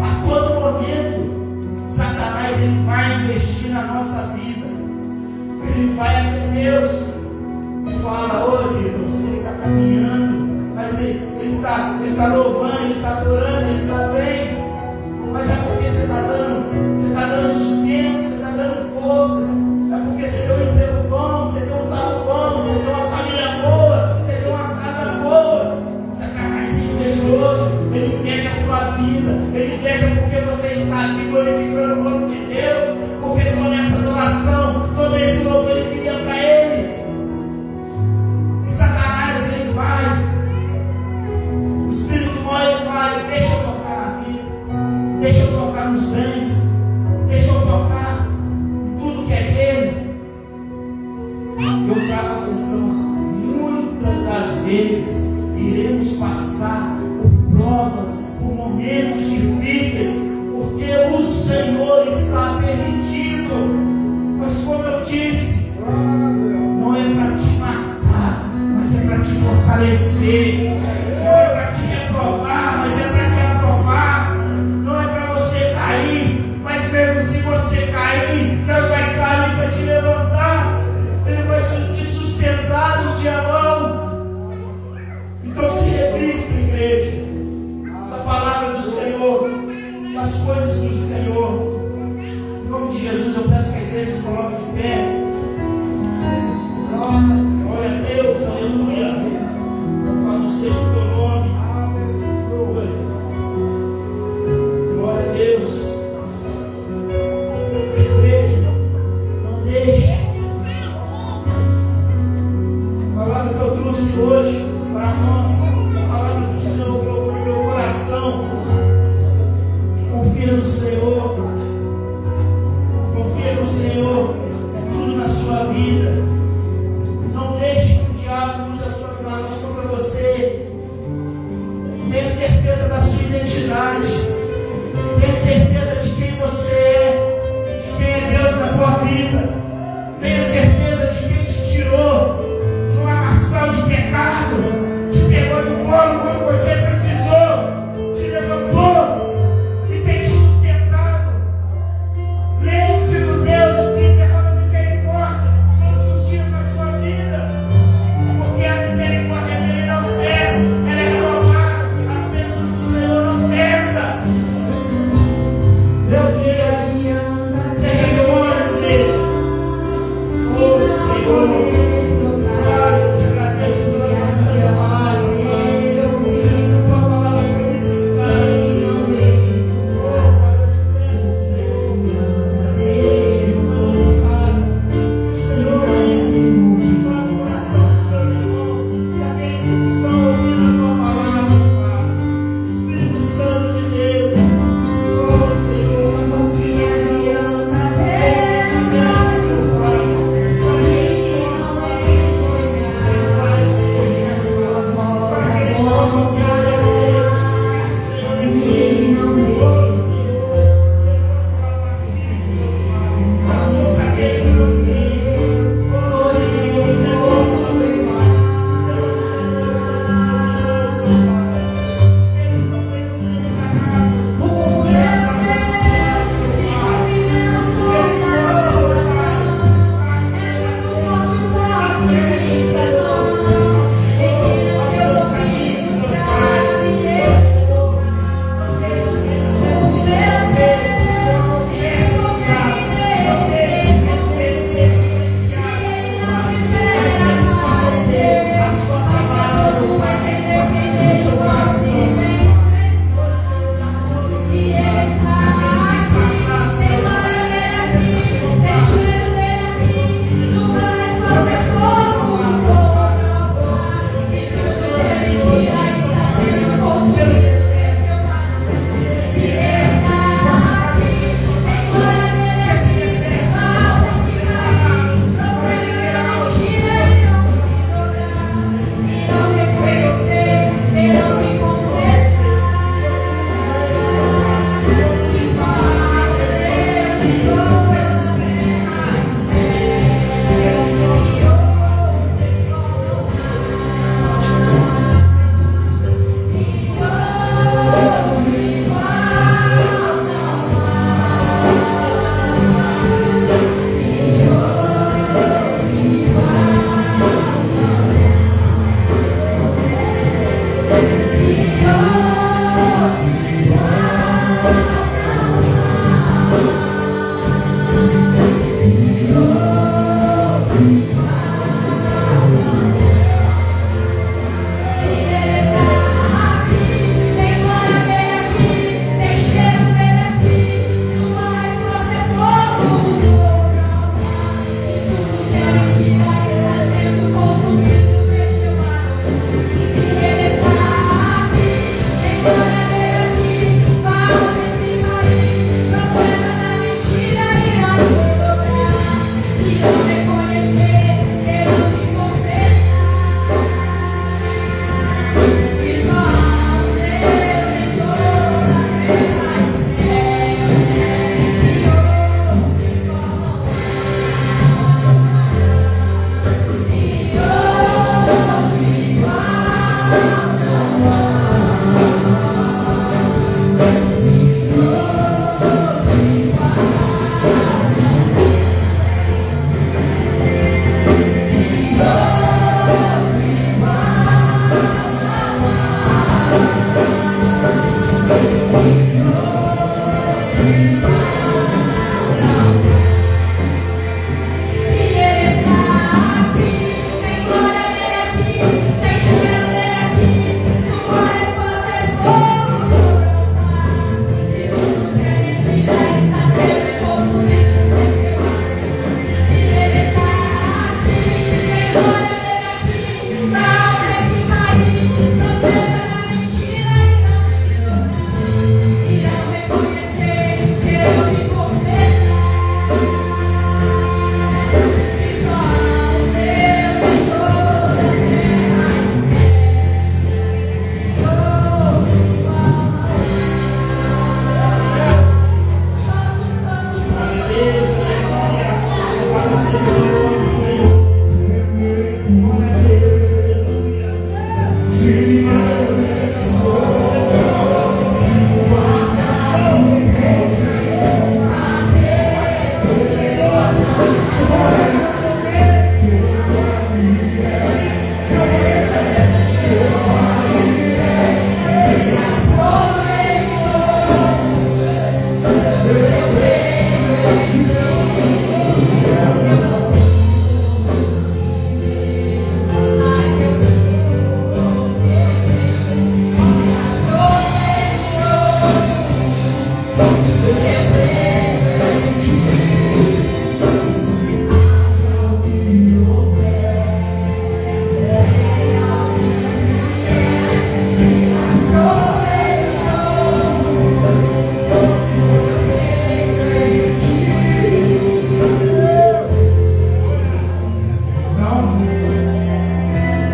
A: A todo momento Satanás ele vai investir na nossa vida, ele vai até Deus e fala: oh Deus, ele está caminhando, mas ele está louvando, ele está adorando, ele está bem. Mas é porque você está dando sustento, você está dando força. É porque você deu um emprego bom, você deu um carro bom, você deu uma família boa, você deu uma casa boa. Satanás é invejoso. vezes iremos passar por provas, por momentos difíceis, porque o Senhor está permitindo. Mas como eu disse, não é para te matar, mas é para te fortalecer. Não é para te reprovar, mas é para te aprovar. Não é para você cair, mas mesmo se você cair, Deus vai cair para te levantar. Ele vai te sustentar no dia mau. Então se revista, igreja, da palavra do Senhor, das coisas do Senhor. Em nome de Jesus, eu peço que a igreja se coloque de pé. Glória a Deus, aleluia. Louvado seja o teu nome. Glória a Deus. Igreja, não deixe. A palavra que eu trouxe hoje para nós, a palavra que o Senhor colocou no meu coração. Confia no Senhor. Confia no Senhor. É tudo na sua vida. Não deixe que o diabo use as suas armas contra você. Tenha certeza da sua identidade. Tenha certeza de quem você é, de quem é Deus na tua vida. Tenha certeza de quem te tirou de um lamaçal de pecado, te pegou no colo quando você precisou, te levantou e tem te sustentado. Lembre-se do Deus que derrama misericórdia todos os dias na sua vida, porque a misericórdia dele não cessa, ela é renovada, as bênçãos do Senhor não cessam.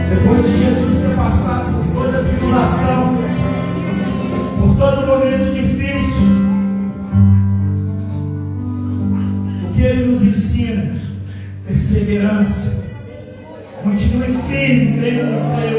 A: Depois de Jesus ter passado por toda a tribulação, por todo momento difícil, o que Ele nos ensina? Perseverança. Continue firme, crendo no Senhor.